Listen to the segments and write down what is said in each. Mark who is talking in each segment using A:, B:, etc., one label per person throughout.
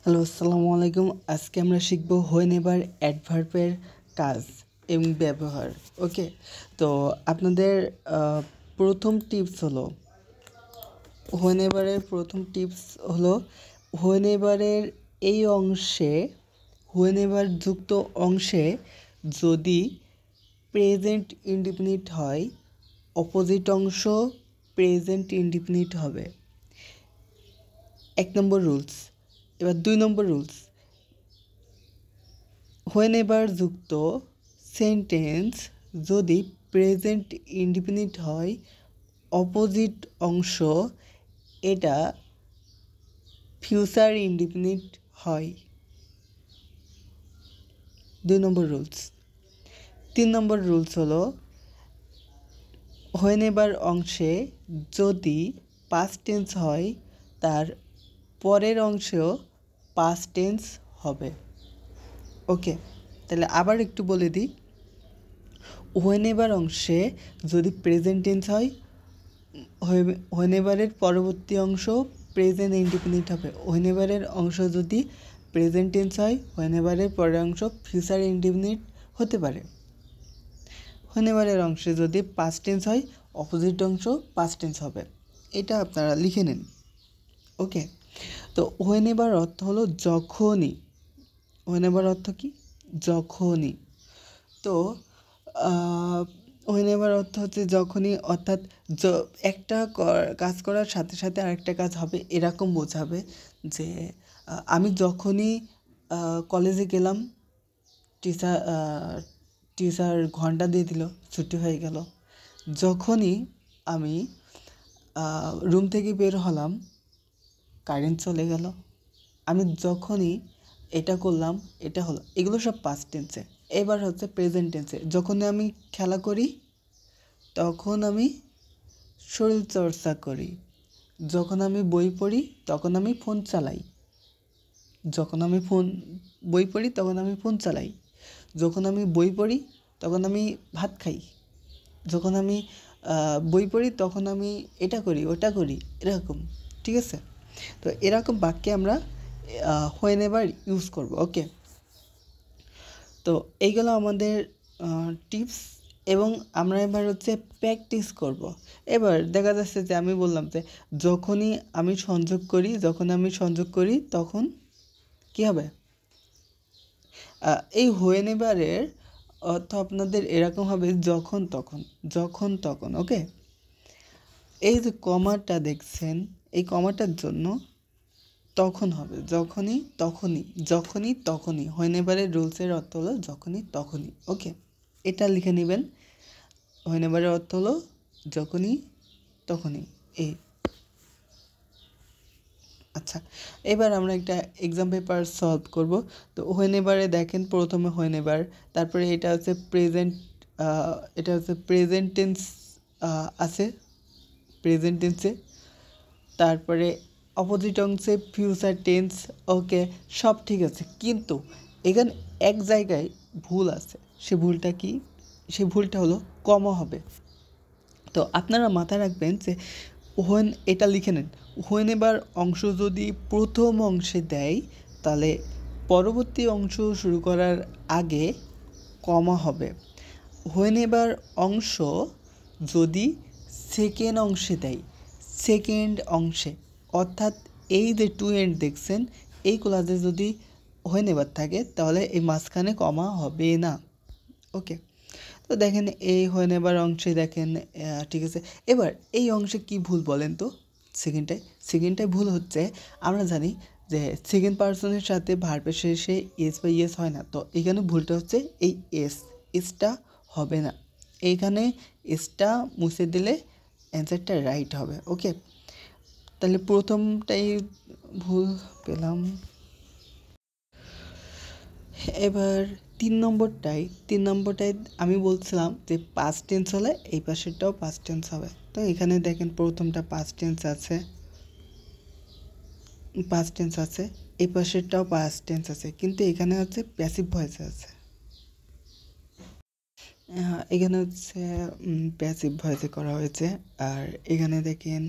A: Hello, আসসালামু আলাইকুম। আজকে আমরা শিখব হোয়েন এভার অ্যাডভার্বের কাজ এবং ব্যবহার। ওকে, তো আপনাদের প্রথম টিপস হলো হোয়েন এভারের হোয়েন এভারের এই অংশে, হোয়েন এভার যুক্ত অংশে যদি প্রেজেন্ট ইনডিফিনিট হয়, অপোজিট অংশ প্রেজেন্ট ইনডিফিনিট হবে। 1 নম্বর রুলস। এবার 2 নম্বর রুলস, হোয়েন এভার যুক্ত সেন্টেন্স যদি প্রেজেন্ট ইনডিফিনিট হয়, অপোজিট অংশ এটা ফিউচার ইনডিফিনিট হয়। 2 নম্বর রুলস। 3 নম্বর রুলস হলো হোয়েন এভার অংশে যদি পাস্ট টেন্স হয়, তার পরের অংশেও পাস্ট টেন্স হবে। ওকে, তাহলে আবার একটু বলে দিই। হোয়েন এভার অংশে যদি প্রেজেন্ট টেন্স হয়, হোয়েন এভারের পরবর্তী অংশ প্রেজেন্ট ইনডিফিনিট হবে। হোয়েন এভারের অংশ যদি প্রেজেন্ট টেন্স হয়, হোয়েন এভারের পরের অংশ ফিউচার ইনডিফিনিট হতে পারে। হোয়েন এভারের অংশে যদি পাস্ট টেন্স হয়, অপোজিট অংশ পাস্ট টেন্স হবে। এটা আপনারা লিখে নিন। ওকে, তো হোয়েন এভার অর্থ হলো যখনই। হোয়েন এভার অর্থ কি? যখনই। তো হোয়েন এভার অর্থ হচ্ছে যখনই, অর্থাৎ একটা কাজ করার সাথে সাথে আরেকটা কাজ হবে, এরকম বোঝাবে যে আমি যখনই কলেজে গেলাম, টিচার ঘন্টা দিয়ে দিল, ছুটি হয়ে গেল। যখনই আমি রুম থেকে বের হলাম, কারেন্ট চলে গেল। আমি যখনই এটা করলাম, এটা হলো। এগুলো সব পাস্ট টেন্সে। এবার হচ্ছে প্রেজেন্ট টেন্সে। যখন আমি খেলা করি, তখন আমি শরীরচর্চা করি। যখন আমি বই পড়ি, তখন আমি ফোন চালাই। যখন আমি বই পড়ি, তখন আমি ফোন চালাই। যখন আমি বই পড়ি, তখন আমি ভাত খাই। যখন আমি বই পড়ি, তখন আমি এটা করি, ওটা করি, এরকম। ঠিক আছে? তো এরকম বাক্যে আমরা হোয়েন এভার ইউজ করব। ওকে, তো এইগুলো আমাদের টিপস, এবং আমরা এবার হচ্ছে প্র্যাকটিস করব। এবার দেখা যাচ্ছে যে আমি বললাম যে যখন আমি সংযোগ করি তখন কি হবে? এই হোয়েন এভারের অর্থ আপনাদের এরকম হবে যখন তখন। ওকে, এই যে কমাটা দেখছেন, এই কমাটার জন্য তখন হবে, যখনই তখনই। হোয়েন এভারের রুলসের অর্থ হলো যখনই তখনই। ওকে, এটা লিখে নেবেন। হোয়েন এভারের অর্থ হলো যখনই তখনই। এই আচ্ছা, এবার আমরা একটা এক্সাম পেপার সলভ করব। তো হোয়েন এভারে দেখেন, প্রথমে হোয়েন এভার, তারপরে এটা হচ্ছে প্রেজেন্ট টেন্স আছে, প্রেজেন্ট টেন্সে, তারপরে অপোজিট অংশে ফিউচার টেন্স। ওকে, সব ঠিক আছে, কিন্তু এখানে এক জায়গায় ভুল আছে। সে ভুলটা কি? সে ভুলটা হলো কমা হবে। তো আপনারা মাথায় রাখবেন যে এটা লিখে নেন, হোয়েন এভার অংশ যদি প্রথম অংশে দেয়, তাহলে পরবর্তী অংশ শুরু করার আগে কমা হবে। হোয়েন এভার অংশ যদি সেকেন্ড অংশে দেয়, সেকেন্ড অংশে, অর্থাৎ এই যে টু এন্ড দেখছেন, এই ক্লাসে যদি হোয়েন এভার থাকে, তাহলে এই মাঝখানে কমা হবে না। ওকে, তো দেখেন এই হোয়েন এভার অংশে দেখেন, ঠিক আছে। এবার এই অংশে কি ভুল বলেন তো? সেকেন্ডটায় ভুল হচ্ছে, আমরা জানি যে সেকেন্ড পার্সনের সাথে ভার্বের শেষে এস বা ইয়েস হয় না। তো এখানে ভুলটা হচ্ছে এই এসটা হবে না। এইখানে এসটা মুছে দিলে অ্যান্সারটা রাইট হবে। ওকে, তাহলে প্রথমটাই ভুল পেলাম। এবার 3 নম্বরটায় আমি বলছিলাম যে পাস্ট টেন্স হলে এই পাশেরটাও পাস্ট টেন্স হবে। তো এখানে দেখেন প্রথমটা পাস্ট টেন্স আছে, এই পাশেরটাও পাস্ট টেন্স আছে, কিন্তু এখানে হচ্ছে প্যাসিভ ভয়েসে আছে। এখানে হচ্ছে প্যাসিভ ভয়েসে করা হয়েছে। আর এখানে দেখেন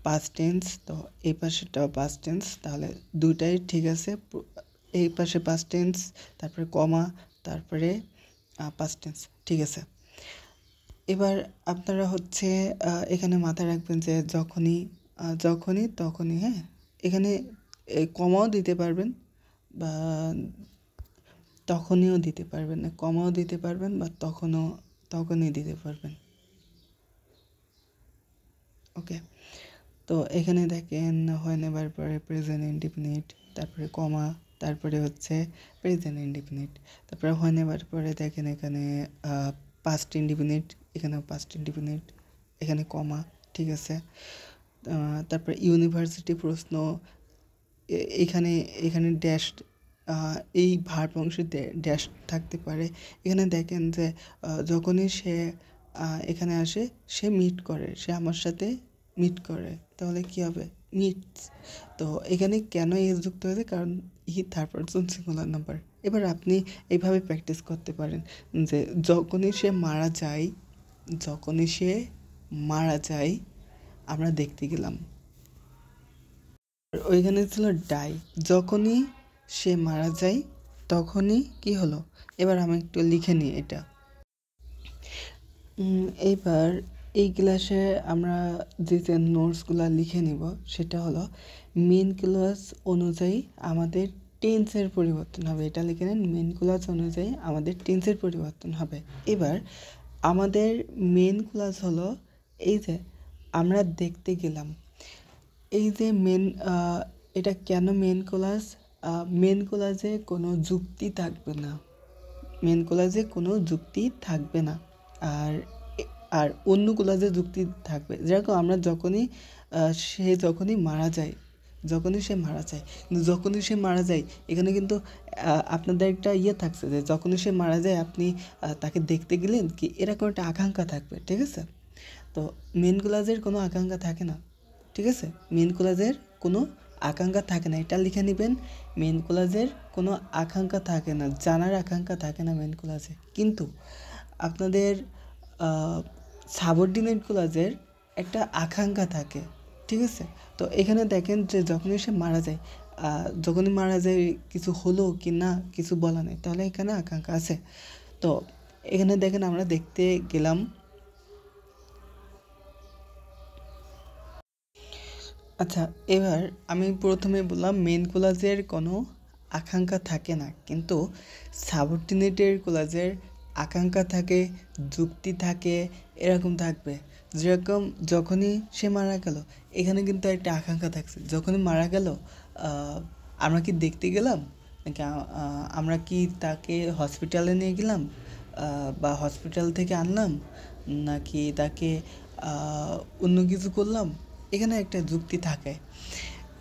A: পাস্ট টেন্স, তো এই পাশেরটাও পাস্ট টেন্স, তাহলে দুইটাই ঠিক আছে। এই পাশে পাস্ট টেন্স, তারপরে কমা, তারপরে পাস্ট টেন্স, ঠিক আছে। এবার আপনারা হচ্ছে এখানে মাথায় রাখবেন যে যখনই যখনই তখনই, হ্যাঁ, এখানে কমাও দিতে পারবেন বা তখনইও দিতে পারবেন, না কমাও দিতে পারবেন বা তখনই দিতে পারবেন। ওকে, তো এখানে দেখেন হয় নেবার পরে প্রেজেন্ট ইনডিফিনিট, তারপরে কমা, তারপরে হচ্ছে প্রেজেন্ট ইনডিফিনিট, তারপরে হয় নেবার পরে দেখেন এখানে পাস্ট ইনডিফিনিট, এখানেও পাস্ট ইনডিফিনিট, এখানে কমা, ঠিক আছে। তারপরে ইউনিভার্সিটি প্রশ্ন, এখানে এখানে ড্যাশ, এই ভার্ব অংশে ড্যাশ থাকতে পারে। এখানে দেখেন যে যখনই সে এখানে আসে, সে মিট করে, সে আমার সাথে মিট করে, তাহলে কী হবে, মিটস। তো এখানে কেন এস যুক্ত হয়েছে, কারণ ই থার্ড পারসন সিঙ্গুলার নাম্বার। এবার আপনি এইভাবে প্র্যাকটিস করতে পারেন যে যখনই সে মারা যায়, যখনই সে মারা যায় আমরা দেখতে গেলাম, ওইখানে ছিল ডাই, যখনই সে মারা যায় তখনই কি হলো। এবার আমি একটু লিখে নিই এটা। এইবার এই ক্লাসে আমরা যে নোটসগুলো লিখে নিব সেটা হলো মেন ক্লাস অনুযায়ী আমাদের টেন্সের পরিবর্তন হবে। এটা লিখে নেন, মেন ক্লাস অনুযায়ী আমাদের টেন্সের পরিবর্তন হবে। এবার আমাদের মেন ক্লাস হলো এই যে আমরা দেখতে গেলাম, এই যে মেন, এটা কেন মেন ক্লাস, মেন ক্লাসে কোনো যুক্তি থাকবে না, মেন ক্লাসে কোনো যুক্তি থাকবে না। আর আর অন্য ক্লাসে যুক্তি থাকবে, যেরকম আমরা সে যখনই মারা যায়, যখনই সে মারা যায়, কিন্তু যখনই সে মারা যায় এখানে কিন্তু আপনাদের একটা থাকছে যে যখনই সে মারা যায় আপনি তাকে দেখতে গেলেন কি, এরকম একটা আকাঙ্ক্ষা থাকবে, ঠিক আছে। তো মেন ক্লাসের কোনো আকাঙ্ক্ষা থাকে না, ঠিক আছে, মেন ক্লাসের কোনো আকাঙ্ক্ষা থাকে না, এটা লিখে নেবেন। মেন ক্লাসের কোনো আকাঙ্ক্ষা থাকে না, জানার আকাঙ্ক্ষা থাকে না মেন ক্লাসে, কিন্তু আপনাদের সাবঅর্ডিনেট ক্লাসের একটা আকাঙ্ক্ষা থাকে, ঠিক আছে। তো এখানে দেখেন যে যখনই সে মারা যায়, যখনই মারা যায় কিছু হলো কি না কিছু বলা নেই, তাহলে এখানে আকাঙ্ক্ষা আছে। তো এখানে দেখেন আমরা দেখতে গেলাম। আচ্ছা, এবার আমি প্রথমে বললাম মেন ক্লাসের কোনো আকাঙ্ক্ষা থাকে না, কিন্তু সাবঅর্ডিনেটের ক্লাসের আকাঙ্ক্ষা থাকে, যুক্তি থাকে, এরকম থাকবে। যেরকম যখনই সে মারা গেল, এখানে কিন্তু একটা আকাঙ্ক্ষা থাকছে, যখনই মারা গেল আমরা কি দেখতে গেলাম, নাকি আমরা কি তাকে হসপিটালে নিয়ে গেলাম বা হসপিটাল থেকে আনলাম, নাকি তাকে অন্য কিছু করলাম, এখানে একটা যুক্তি থাকে।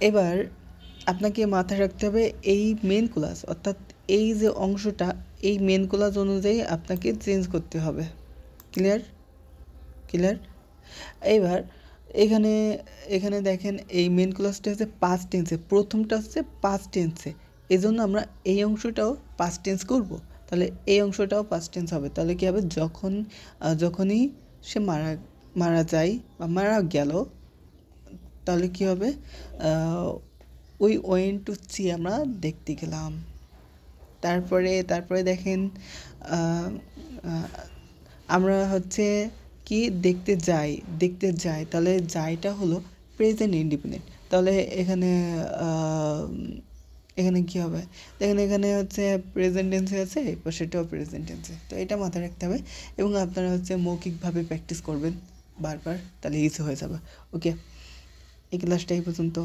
A: এবার আপনাকে মাথায় রাখতে হবে এই মেন ক্লাস, অর্থাৎ এই যে অংশটা, এই মেন ক্লাস অনুযায়ী আপনাকে চেঞ্জ করতে হবে। ক্লিয়ার? ক্লিয়ার? এবার এখানে এখানে দেখেন এই মেন ক্লাসটা হচ্ছে পাস্ট টেন্সে, প্রথমটা হচ্ছে পাস্ট টেন্সে, এই জন্য আমরা এই অংশটাও পাস্ট টেন্স করব, তাহলে এই অংশটাও পাস্ট টেন্স হবে। তাহলে কী হবে, যখনই সে মারা যায় বা মারা গেল, তাহলে কী হবে, ওই ওয়েন্ট টু সি, আমরা দেখতে গেলাম। তারপরে দেখেন আমরা হচ্ছে কি দেখতে যাই, তাহলে যাইটা হলো প্রেজেন্ট ইনডিফিনিট, তাহলে এখানে এখানে কী হবে, দেখেন এখানে হচ্ছে প্রেজেন্ট টেন্সে আছে, এরপর সেটাও প্রেজেন্ট টেন্সে, তো এটা মাথায় রাখতে হবে। এবং আপনারা হচ্ছে মৌখিকভাবে প্র্যাকটিস করবেন বারবার, তাহলে ইজি হয়ে যাবে। ওকে, এই ক্লাসটা এই পর্যন্ত।